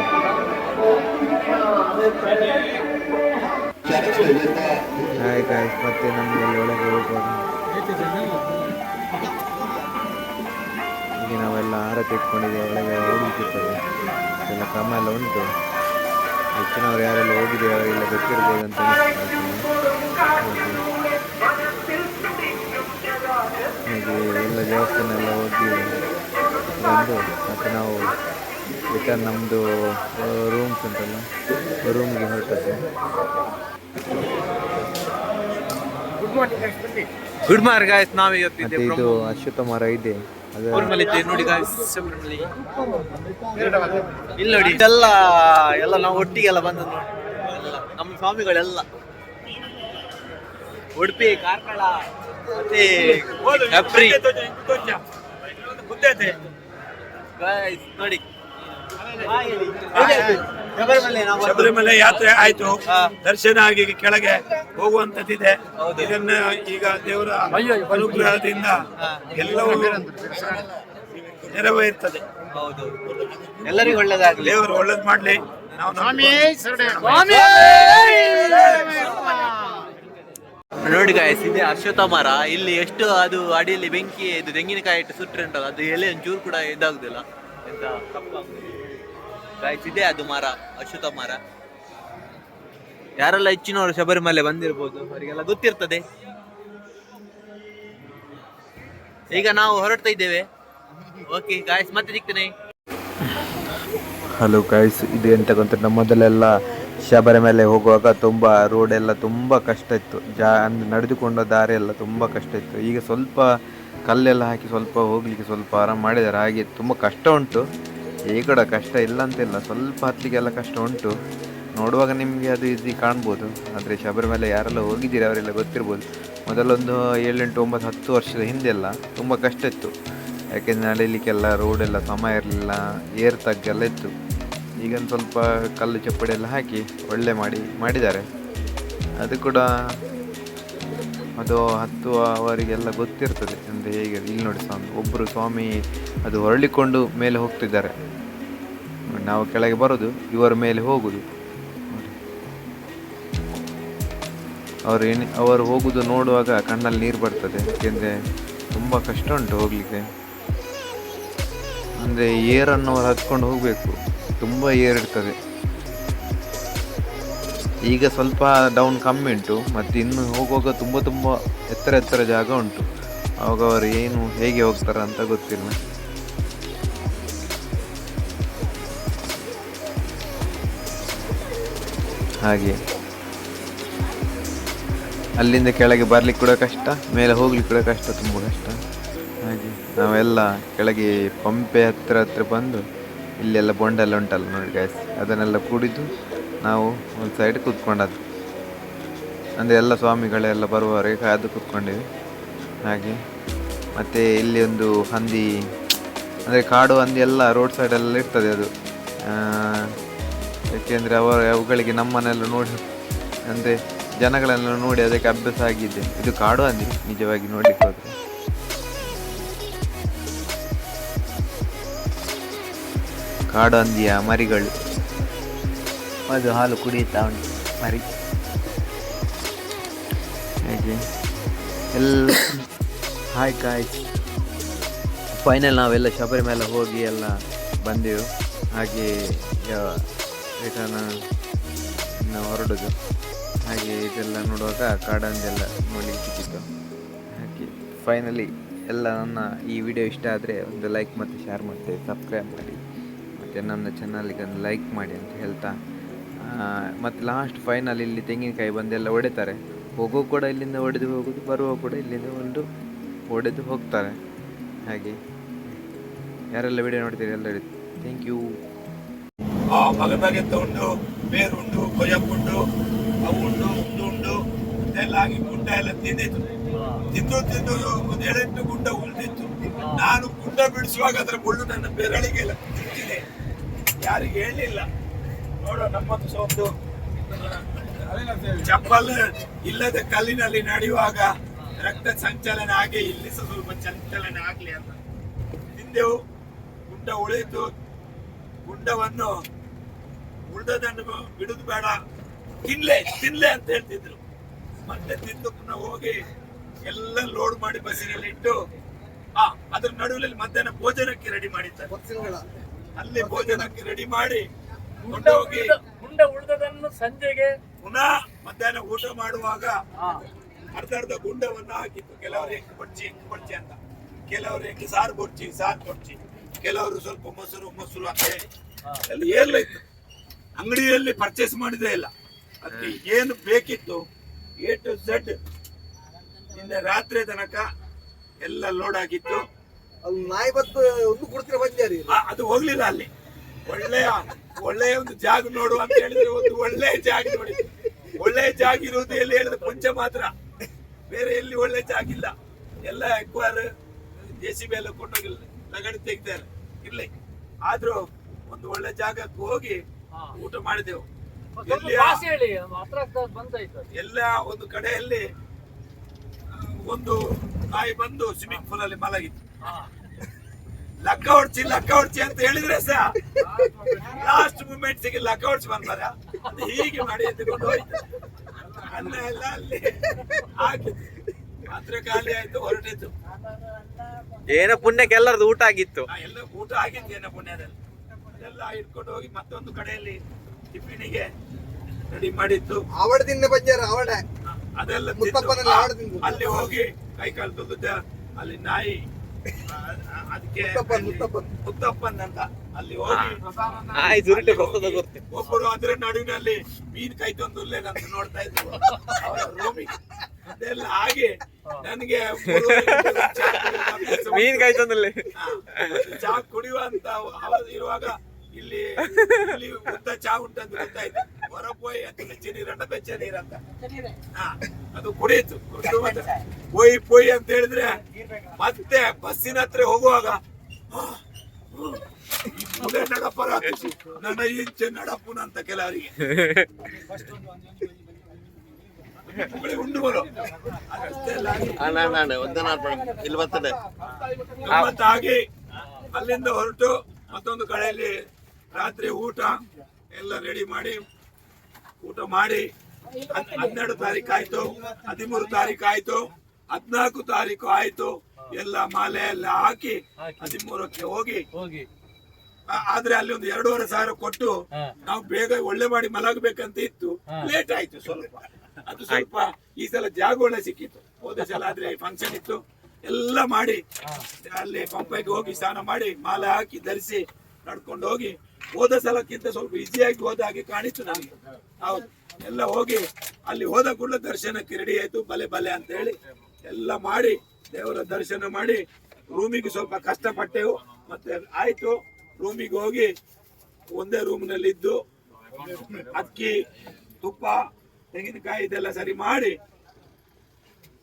ಹಾಯ್ ಗಾಯ್ಸ್, ಮತ್ತೆ ನಮಗೆ ಅಲ್ಲಿ ಒಳಗೆ ಹೋಗ್ಬೋದು. ಈಗ ನಾವೆಲ್ಲ ಆರತಿ ಇಟ್ಕೊಂಡಿದ್ದೇವೆ. ಒಳಗೆ ಹೋಗ್ಲಿಕ್ಕಿರ್ತದೆ, ಎಲ್ಲ ಕ್ರಮ ಎಲ್ಲ ಉಂಟು. ಹೆಚ್ಚಿನವ್ರು ಯಾರೆಲ್ಲ ಹೋಗಿದ್ದೇವೆ ಅವರೆಲ್ಲ ಗೊತ್ತಿರ್ಬೋದು ಅಂತ ಹಾಗೆ ಎಲ್ಲ ದೇವಸ್ಥಾನ ಎಲ್ಲ ಹೋಗಿ ಬಂದು ಮತ್ತು ನಾವು ರಿಟರ್ನ್ ನಮ್ಮದು ರೂಮ್ಸ್ ಉಂಟಲ್ಲ, ರೂಮ್ಗೆ ಹೊರಟದ್ದು. ಗುಡ್ ಮಾರ್ನಿಂಗ್ ಗಾಯ್ಸ್, ನಾವು ಮತ್ತೆ ಇವತ್ತಿದ್ದೇವೆ ಇದು ಅಶ್ವತ್ಥ ಮರ ಇದೆ ಅದು ಶಬರಿಮಲೆ ನೋಡಿ ಗಾಯ್ಸ್. ಇಲ್ಲಿ ನೋಡಿ ಇದೆಲ್ಲ ಎಲ್ಲ ನಾವು ಒಟ್ಟಿಗೆಲ್ಲ ಬಂದ ನೋಡಿ, ಎಲ್ಲ ನಮ್ಮ ಸ್ವಾಮಿಗಳೆಲ್ಲ ಉಡುಪಿ, ಕಾರ್ಕಳ ಮತ್ತೆ ಹೆಬ್ರಿ ಗಾಯ್ಸ್ ನೋಡಿ. ಶಬರಿಮಲೆ ಯಾತ್ರೆ ಆಯ್ತು, ದರ್ಶನ ಆಗಿ ಕೆಳಗೆ ಹೋಗುವಂತದ್ದಿದೆ. ಇದನ್ನ ಈಗ ದೇವರ ಅನುಗ್ರಹದಿಂದ ಎಲ್ಲವೂ ನೆರವೇರ್ತದೆ. ಹೌದು, ಎಲ್ಲರಿಗೂ ಒಳ್ಳೇದಾಗಲಿ, ದೇವರು ಒಳ್ಳೇದ್ ಮಾಡ್ಲಿ. ನಾವು ನೋಡಿ ಗಾಯ್ಸ್, ಇದೆ ಅಶ್ವತ್ಥ ಮರ. ಇಲ್ಲಿ ಎಷ್ಟು ಅದು ಅಡಿಯಲ್ಲಿ ಬೆಂಕಿ ಇದು ತೆಂಗಿನಕಾಯಿ ಇಟ್ಟು ಸುಟ್ರೆ ಉಂಟಲ್ಲ, ಅದು ಎಲೆ ಒಂಚೂರು ಕೂಡ ಇದಾಗುದಿಲ್ಲ, ಎಂತ ಗಾಯ್ಸ್. ಇದೆ ಅದು ಮರ, ಅಶ್ವತ್ಥ ಮರ. ಯಾರೆಲ್ಲ ಹೆಚ್ಚಿನವರು ಶಬರಿಮಲೆ ಬಂದಿರ್ಬೋದು ಅವರಿಗೆಲ್ಲ ಗೊತ್ತಿರ್ತದೆ. ಈಗ ನಾವು ಹೊರಡ್ತಾ ಇದ್ದೇವೆ. ಓಕೆ ಗಾಯ್ಸ್, ಮತ್ತೆ ಸಿಗ್ತೇನೆ. ಹಲೋ ಗೈಸ್, ಇದು ಎಂತ ಗೊತ್ತ, ಮೊದಲೆಲ್ಲ ಶಬರಿಮಲೆ ಹೋಗುವಾಗ ತುಂಬ ರೋಡೆಲ್ಲ ತುಂಬ ಕಷ್ಟ ಇತ್ತು. ನಡೆದುಕೊಂಡ ದಾರಿ ಎಲ್ಲ ತುಂಬ ಕಷ್ಟ ಇತ್ತು. ಈಗ ಸ್ವಲ್ಪ ಕಲ್ಲೆಲ್ಲ ಹಾಕಿ ಸ್ವಲ್ಪ ಹೋಗ್ಲಿಕ್ಕೆ ಸ್ವಲ್ಪ ಆರಾಮ ಮಾಡಿದ್ದಾರೆ. ಹಾಗೆ ತುಂಬ ಕಷ್ಟ ಉಂಟು, ಈ ಕಡೆ ಕಷ್ಟ ಇಲ್ಲ ಅಂತಿಲ್ಲ, ಸ್ವಲ್ಪ ಹತ್ತಲಿಕ್ಕೆಲ್ಲ ಕಷ್ಟ ಉಂಟು. ನೋಡುವಾಗ ನಿಮಗೆ ಅದು ಈಸಿ ಕಾಣ್ಬೋದು, ಆದರೆ ಶಬರಿಮಲೆ ಯಾರೆಲ್ಲ ಹೋಗಿದ್ದೀರಿ ಅವರೆಲ್ಲ ಗೊತ್ತಿರ್ಬೋದು. ಮೊದಲೊಂದು 7, 8, 9, 10 ವರ್ಷದ ಹಿಂದೆಲ್ಲ ತುಂಬ ಕಷ್ಟ ಇತ್ತು. ಯಾಕೆಂದರೆ ನಡೀಲಿಕ್ಕೆಲ್ಲ ರೋಡೆಲ್ಲ ಸಮಯ ಇರಲಿಲ್ಲ, ಏರ್ ತಗ್ಗೆಲ್ಲ ಇತ್ತು. ಈಗ ಸ್ವಲ್ಪ ಕಲ್ಲು ಚಪ್ಪಡಿ ಎಲ್ಲ ಹಾಕಿ ಒಳ್ಳೆ ಮಾಡಿದ್ದಾರೆ. ಅದು ಕೂಡ ಅದು ಹತ್ತುವವರಿಗೆಲ್ಲ ಗೊತ್ತಿರ್ತದೆ ಅಂದರೆ ಹೇಗೆ. ಇಲ್ಲಿ ನೋಡಿ ಒಬ್ಬರು ಸ್ವಾಮಿ ಅದು ಹೊರಳಿಕೊಂಡು ಮೇಲೆ ಹೋಗ್ತಿದ್ದಾರೆ, ನಾವು ಕೆಳಗೆ ಬರೋದು, ಇವರ ಮೇಲೆ ಹೋಗುದು. ಅವರು ಹೋಗುದು ನೋಡುವಾಗ ಕಣ್ಣಲ್ಲಿ ನೀರು ಬರ್ತದೆ. ಯಾಕೆಂದರೆ ತುಂಬ ಕಷ್ಟ ಉಂಟು ಹೋಗಲಿಕ್ಕೆ. ಅಂದರೆ ಏರನ್ನು ಅವ್ರು ಹತ್ಕೊಂಡು ಹೋಗಬೇಕು, ತುಂಬ ಏರ್ ಇರ್ತದೆ. ಈಗ ಸ್ವಲ್ಪ ಡೌನ್ ಕಮ್ಮಿ ಉಂಟು, ಮತ್ತು ಇನ್ನು ಹೋಗುವಾಗ ತುಂಬ ಎತ್ತರ ಜಾಗ ಉಂಟು. ಆವಾಗ ಅವರು ಹೇಗೆ ಹೋಗ್ತಾರೆ ಅಂತ ಗೊತ್ತಿಲ್ಲ. ಹಾಗೆ ಅಲ್ಲಿಂದ ಕೆಳಗೆ ಬರ್ಲಿಕ್ಕೆ ಕೂಡ ಕಷ್ಟ, ಮೇಲೆ ಹೋಗ್ಲಿಕ್ಕೆ ಕೂಡ ಕಷ್ಟ, ತುಂಬ ಕಷ್ಟ. ಹಾಗೆ ನಾವೆಲ್ಲ ಕೆಳಗೆ ಪಂಪೆ ಹತ್ರ ಬಂದು ಇಲ್ಲೆಲ್ಲ ಬೊಂಡೆಲ್ಲ ಉಂಟಲ್ಲ ನೋಡಿ ಗಾಯ್ಸ್, ಅದನ್ನೆಲ್ಲ ಕುಡಿದು ನಾವು ಒಂದು ಸೈಡ್ ಕೂತ್ಕೊಂಡದ್ದು. ಅಂದರೆ ಎಲ್ಲ ಸ್ವಾಮಿಗಳೆಲ್ಲ ಬರುವವರೆಗೆ ಕಾದು ಕೂತ್ಕೊಂಡಿವಿ. ಹಾಗೆ ಮತ್ತು ಇಲ್ಲಿ ಒಂದು ಹಂದಿ, ಅಂದರೆ ಕಾಡು ಹಂದಿ ಎಲ್ಲ ರೋಡ್ ಸೈಡೆಲ್ಲ ಇರ್ತದೆ ಅದು. ಯಾಕೆಂದರೆ ಅವುಗಳಿಗೆ ನಮ್ಮನ್ನೆಲ್ಲ ನೋಡಿ, ಅಂದರೆ ಜನಗಳೆಲ್ಲ ನೋಡಿ ಅದಕ್ಕೆ ಅಭ್ಯಾಸ ಆಗಿದೆ. ಇದು ಕಾಡು ಹಂದಿ ನಿಜವಾಗಿ ನೋಡ್ಲಿಕ್ಕೆ ಹೋದರೆ. ಕಾಡು ಹಂದಿಯ ಮರಿಗಳು, ಅದು ಹಾಲು ಕುಡಿಯುತ್ತಾ ಉಂಟು ಮರಿ. ಹಾಗೆ ಎಲ್ಲ ಹಾಯ್ ಗಾಯ್ಸ್, ಫೈನಲ್ ನಾವೆಲ್ಲ ಶಬರಿಮಲೆ ಹೋಗಿ ಎಲ್ಲ ಬಂದೆವು. ಹಾಗೆ ರಿಟರ್ನ್ ಇನ್ನು ಹೊರಡೋದು. ಹಾಗೆ ಇದೆಲ್ಲ ನೋಡುವಾಗ ಕಾಡಂದೆಲ್ಲ ನೋಡಲಿಕ್ಕೆ ಸಿಕ್ಕಿತ್ತು. ಹಾಗೆ ಫೈನಲಿ ಎಲ್ಲ ನನ್ನ ಈ ವಿಡಿಯೋ ಇಷ್ಟ ಆದರೆ ಒಂದು ಲೈಕ್ ಮತ್ತು ಶೇರ್ ಮತ್ತು ಸಬ್ಸ್ಕ್ರೈಬ್ ಮಾಡಿ, ಮತ್ತು ನನ್ನ ಚಾನಲ್ಗೆ ಒಂದು ಲೈಕ್ ಮಾಡಿ ಅಂತ ಹೇಳ್ತಾ, ಮತ್ತು ಲಾಸ್ಟ್ ಫೈನಲ್ ಇಲ್ಲಿ ತೆಂಗಿನಕಾಯಿ ಬಂದೆಲ್ಲ ಹೊಡಿತಾರೆ. ಹೋಗೋ ಕೂಡ ಇಲ್ಲಿಂದ ಹೊಡೆದು ಹೋಗೋದು, ಬರುವ ಕೂಡ ಇಲ್ಲಿಂದ ಒಂದು ಹೊಡೆದು ಹೋಗ್ತಾರೆ. ಹಾಗೆ ಯಾರೆಲ್ಲ ವಿಡಿಯೋ ನೋಡ್ತೀರಿ ಎಲ್ಲ ಹೇಳಿ ಥ್ಯಾಂಕ್ ಯು. ಮಗದಗೆತ್ತ ಉಂಡು, ಬೇರುಂಡು, ಕೊಯ್ಯಪ್ಪುಂಡು, ಅವು ಉಂಡು, ಉಂಡು ಎಲ್ಲ ಆಗಿ ಗುಂಡ ಎಲ್ಲ ತಿಂದಿತ್ತು. ತಿಂದು ಒಂದು 7-8 ಗುಂಡ ಉಳಿದಿತ್ತು. ನಾನು ಗುಂಡ ಬಿಡಿಸುವಾಗ ಅದರ ಮುಳ್ಳು ನನ್ನ ಬೆರಳಿಗೆಲ್ಲ ತಿಂದಿದೆ, ಯಾರಿಗೆ ಹೇಳಲಿಲ್ಲ. ನೋಡೋ, ನಮ್ಮದು ಸಹ ಒಂದು ಚಪ್ಪಲ್ ಇಲ್ಲದ ಕಲ್ಲಿನಲ್ಲಿ ನಡೆಯುವಾಗ ರಕ್ತ ಸಂಚಲನ ಆಗಿ ಇಲ್ಲಿ ಸಹ ಸ್ವಲ್ಪ ಸಂಚಲನ ಆಗ್ಲಿ ಅಂತ ತಿಂದೆವು. ಗುಂಡ ಉಳಿಯಿತು. ಗುಂಡವನ್ನು ಉಳ್ದದನ್ನು ಬಿಡುದು ಬೇಡ, ತಿನ್ಲೆ ಅಂತ ಹೇಳ್ತಿದ್ರು. ಮತ್ತೆ ತಿಂದು ಪುನಃ ಹೋಗಿ ಎಲ್ಲ ಲೋಡ್ ಮಾಡಿ ಬಸ್ಸಿನಲ್ಲಿ ಇಟ್ಟು ಅದ್ರ ನಡುವಲ್ಲಿ ಮಧ್ಯಾಹ್ನ ಭೋಜನಕ್ಕೆ ರೆಡಿ ಮಾಡಿದ್ದಾರೆ. ಅಲ್ಲಿ ಭೋಜನಕ್ಕೆ ರೆಡಿ ಮಾಡಿ ಕೊಂಡೋಗಿ ಗುಂಡ ಉಳಿದದನ್ನು ಸಂಜೆಗೆ ಪುನಃ ಮಧ್ಯಾಹ್ನ ಊಟ ಮಾಡುವಾಗ ಅರ್ಧ ಗುಂಡವನ್ನು ಹಾಕಿತ್ತು. ಕೆಲವರು ಹೆಂಗ್ ಕೊಡ್ಚಿ ಅಂತ, ಕೆಲವರು ಹೆಂಗೆ ಸಾರು ಕೊಡ್ಚಿ, ಕೆಲವರು ಸ್ವಲ್ಪ ಮೊಸರು ಅಂತ ಹೇಳಿ ಎಲ್ಲ ಏರ್ಲ ಇತ್ತು. ಅಂಗಡಿಯಲ್ಲಿ ಪರ್ಚೇಸ್ ಮಾಡಿದೇ ಇಲ್ಲ. ಅದಕ್ಕೆ ಏನು ಬೇಕಿತ್ತು A to Z ನಿನ್ನೆ ರಾತ್ರಿ ತನಕ ಎಲ್ಲ ಲೋಡ್ ಆಗಿತ್ತು. ನಾಯಿ ಬತ್ತು ಒಂದು ಕೊಡ್ತೀರ ಬಂದ್ಯಾರಿ ಅದು ಹೋಗ್ಲಿಲ್ಲ. ಅಲ್ಲಿ ಒಳ್ಳೆಯ ಒಂದು ಜಾಗ ನೋಡು ಅಂತ ಹೇಳಿದ್ರೆ ಒಂದು ಒಳ್ಳೆಯ ಜಾಗ ನೋಡಿ. ಒಳ್ಳೆಯ ಜಾಗ ಇರುವುದು ಎಲ್ಲಿ ಹೇಳಿದ್ರೆ ಕೊಂಚ ಮಾತ್ರ, ಬೇರೆ ಎಲ್ಲಿ ಒಳ್ಳೆ ಜಾಗ ಇಲ್ಲ. ಎಲ್ಲ ಎಕ್ವಾರ್ JCB ಎಲ್ಲ ಕೊಂಡೋಗಿ ಲಗಡಿ ತೆಗ್ದಾರೆ ಇರ್ಲಿ. ಆದ್ರೂ ಒಂದು ಒಳ್ಳೆ ಜಾಗಕ್ಕೆ ಹೋಗಿ ಊಟ ಮಾಡಿದೆವು. ಎಲ್ಲ ಒಂದು ಕಡೆಯಲ್ಲಿ ಒಂದು ನಾಯಿ ಬಂದು ಸ್ವಿಮ್ಮಿಂಗ್ ಪೂಲ್ ಅಲ್ಲಿ ಮಲಗಿತ್ತು. ಲಕ್ಕ ಹೊಡ್ಚಿ ಅಂತ ಹೇಳಿದ್ರೆ ಸಹ ಲಾಸ್ಟ್ ಮೂಮೆಂಟ್ ಸಿಗಿ ಲಕ್ಕ ಹೊಡ್ಸಿ ಬಂದಾರ. ಅದು ಹೀಗೆ ಮಾಡಿ ಎತ್ಕೊಂಡು ಹೋಯ್ತು. ಅನ್ನ ಎಲ್ಲ ಅಲ್ಲಿ ಹಾಕಿ ಮಾತ್ರ ಖಾಲಿ ಆಯ್ತು, ಹೊರಟಿತ್ತು. ಏನೋ ಪುಣ್ಯಕ್ಕೆ ಎಲ್ಲರದು ಊಟ ಆಗಿತ್ತು. ಎಲ್ಲ ಊಟ ಆಗಿತ್ತು ಏನೋ ಪುಣ್ಯದಲ್ಲಿ. ಅದೆಲ್ಲ ಇಟ್ಕೊಂಡು ಹೋಗಿ ಮತ್ತೊಂದು ಕಡೆಯಲ್ಲಿ ಟಿಫಿನಿಗೆ ರೆಡಿ ಮಾಡಿತ್ತು. ಅವಡದಿಂದ ಬಂದ್ಯಾರ ಅವಡ ಅದೆಲ್ಲ ಮುತ್ತಪ್ಪನಲ್ಲಿ ಅವಡದಿಂದ ಅಲ್ಲಿ ಹೋಗಿ ಕೈ ಕಾಲು ತೊಳೆದ. ಅಲ್ಲಿ ನಾಯಿ ಅದಕ್ಕೆ ಮುತ್ತಪ್ಪನ್ ಅಂತ ಅಲ್ಲಿ ಹೋಗಿ ಒಬ್ಬರು ಅದ್ರ ನಡುವಿನಲ್ಲಿ ಮೀನ್ ಕೈ ತಂದುಲ್ಲೇನಂತ ನೋಡ್ತಾ ಇದ್ರು ಅವರ ರೂಮಿಗೆ. ಅದೆಲ್ಲ ಹಾಗೆ ನನಗೆ ಮೀನ್ ಕೈ ತಂದಲ್ಲಿ ಚಾ ಕುಡಿಯುವಂತ ಇರುವಾಗ ಇಲ್ಲಿ ಉದ್ದ ಚಾ ಉಂಟಂತ ಗೊತ್ತಾಯ್ತು. ಹೊರಪೋಯ್ ಅಂತ ಬೆಚ್ಚ ನೀರಂತ ಅದು ಕುಡಿಯಿತು. ಪೋಯ್ ಅಂತ ಹೇಳಿದ್ರೆ ಮತ್ತೆ ಬಸ್ಸಿನ ಹತ್ರ ಹೋಗುವಾಗ ನಡಪರ ನನ್ನ ಇಂಚೆ ನಡಪುನ ಅಂತ ಕೆಲವರಿಗೆ ಉಂಡು ಬರೋ ಹಾಗೆ ಅಲ್ಲಿಂದ ಹೊರಟು ಮತ್ತೊಂದು ಕಡೆಯಲ್ಲಿ ರಾತ್ರಿ ಊಟ ಎಲ್ಲ ರೆಡಿ ಮಾಡಿ ಊಟ ಮಾಡಿ 12 ತಾರೀಕು ಆಯ್ತು, 13 ತಾರೀಕು ಆಯ್ತು, 14 ತಾರೀಕು ಆಯ್ತು. ಎಲ್ಲ ಮಾಲೆ ಎಲ್ಲ ಹಾಕಿ 13ಕ್ಕೆ ಹೋಗಿ ಆದ್ರೆ ಅಲ್ಲಿ ಒಂದು 2,500 ಕೊಟ್ಟು ನಾವು ಬೇಗ ಒಳ್ಳೆ ಮಾಡಿ ಮಲಗಬೇಕಂತ ಇತ್ತು. ಲೇಟ್ ಆಯ್ತು ಸ್ವಲ್ಪ. ಅದು ಸ್ವಲ್ಪ ಈ ಸಲ ಜಾಗ ಒಳ್ಳೆ ಸಿಕ್ಕಿತ್ತು. ಹೋದ ಸಲ ಆದ್ರೆ ಫಂಕ್ಷನ್ ಇತ್ತು. ಎಲ್ಲ ಮಾಡಿ ಅಲ್ಲಿ ಪಂಪೈಗೆ ಹೋಗಿ ಸ್ನಾನ ಮಾಡಿ ಮಾಲೆ ಹಾಕಿ ಧರಿಸಿ ನಡ್ಕೊಂಡು ಹೋಗಿ ಹೋದ ಸಲಕ್ಕಿಂತ ಸ್ವಲ್ಪ ಈಸಿಯಾಗಿ ಹೋದ ಹಾಗೆ ಕಾಣಿತ್ತು ನನಗೆ. ಹೌದು, ಎಲ್ಲ ಹೋಗಿ ಅಲ್ಲಿ ಹೋದ ಕೂಡಲೇ ದರ್ಶನಕ್ಕೆ ರೆಡಿ ಆಯ್ತು. ಬಲೆ ಅಂತ ಹೇಳಿ ಎಲ್ಲ ಮಾಡಿ ದೇವರ ದರ್ಶನ ಮಾಡಿ ರೂಮಿಗೆ ಸ್ವಲ್ಪ ಕಷ್ಟಪಟ್ಟೆವು. ಮತ್ತೆ ಆಯ್ತು, ರೂಮಿಗೆ ಹೋಗಿ ಒಂದೇ ರೂಮ್ನಲ್ಲಿ ಇದ್ದು ಅಕ್ಕಿ ತುಪ್ಪ ತೆಂಗಿನಕಾಯಿ ಇದೆಲ್ಲ ಸರಿ ಮಾಡಿ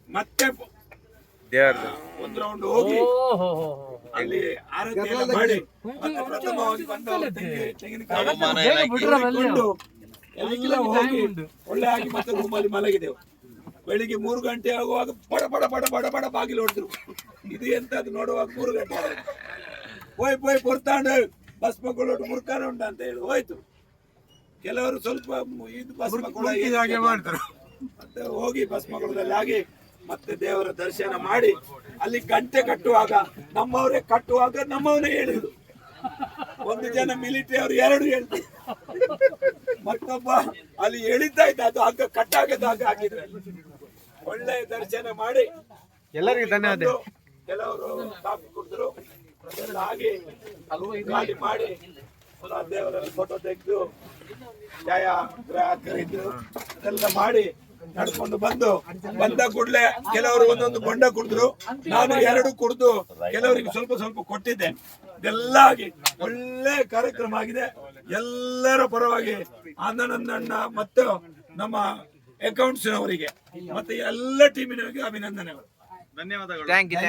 ಮತ್ತೆ ಒಂದು ರೌಂಡ್ ಹೋಗಿ ಅಲ್ಲಿ ಆರತಿ ಎಲ್ಲ ಮಾಡಿ ಮತ್ತೆ ಪ್ರಥಮವಾಗಿ ಬಂದವರು ತೆಂಗಿನಕಾಯಿ ಎಲ್ಲ ಹೋಗಿ ಒಳ್ಳೆ ಆಗಿ ಮತ್ತೆ ರೂಮಲ್ಲಿ ಮಲಗಿದೆವು. ಬೆಳಿಗ್ಗೆ 3 ಗಂಟೆ ಆಗುವಾಗ ಬಡ ಬಾಗಿಲು ಹೊಡೆದ್ರು. ಇದು ಎಂತ ಅದು ನೋಡುವಾಗ 3 ಗಂಟೆ ಪೋಯ್ ಬರ್ತಾಂಡು ಬಸ್ ಮಕ್ಕಳು ಮುರ್ಕಾರ ಉಂಟ ಅಂತ ಹೇಳಿ ಹೋಯ್ತು. ಕೆಲವರು ಸ್ವಲ್ಪ ಇದು ಬಸ್ ಮಕ್ಕಳು ಮಾಡ್ತಾರೆ. ಮತ್ತೆ ಹೋಗಿ ಬಸ್ ಮಕ್ಕಳದಲ್ಲಿ ಆಗಿ ಮತ್ತೆ ದೇವರ ದರ್ಶನ ಮಾಡಿ ಅಲ್ಲಿ ಗಂಟೆ ಕಟ್ಟುವಾಗ ನಮ್ಮವರೇ ಹೇಳಿದ್ರು. ಒಂದು ಜನ ಮಿಲಿಟರಿ ಅವರು 2 ಹೇಳ್ತಾರೆ. ಮತ್ತೊಬ್ಬ ಅಲ್ಲಿ ಎಳಿತಾ ಇದ್ದ, ಅದು ಹಗ್ಗ ಕಟ್ಟಾಗದ ಹಗ್ಗ ಹಾಕಿದ್ರೆ. ಒಳ್ಳೆ ದರ್ಶನ ಮಾಡಿ ಎಲ್ಲರಿಗೂ ಧನ್ಯವಾದ. ಕೆಲವರು ಕಾಫಿ ಕುಡಿದ್ರು. ಅದೆಲ್ಲ ಆಗಿ ಖಾಲಿ ಮಾಡಿ ದೇವರಲ್ಲಿ ಫೋಟೋ ತೆಗೆದು ಛಾಯಾಗ್ರಾಹಕರಿದ್ರು. ಅದೆಲ್ಲ ಮಾಡಿ ನಡ್ಕೊಂಡು ಬಂದ ಕೂಡಲೇ ಕೆಲವರು ಒಂದೊಂದು ಬೊಂಡ ಕುಡಿದ್ರು. ನಾನು 2 ಕುಡಿದು ಕೆಲವರಿಗೆ ಸ್ವಲ್ಪ ಕೊಟ್ಟಿದ್ದೆ. ಇದೆಲ್ಲ ಆಗಿ ಒಳ್ಳೆ ಕಾರ್ಯಕ್ರಮ ಆಗಿದೆ. ಎಲ್ಲರ ಪರವಾಗಿ ಆನಂದಣ್ಣ ಮತ್ತು ನಮ್ಮ ಅಕೌಂಟ್ಸ್ ನವರಿಗೆ ಮತ್ತೆ ಎಲ್ಲ ಟೀಮಿನವರಿಗೆ ಅಭಿನಂದನೆಗಳು. ಧನ್ಯವಾದಗಳು. Thank you.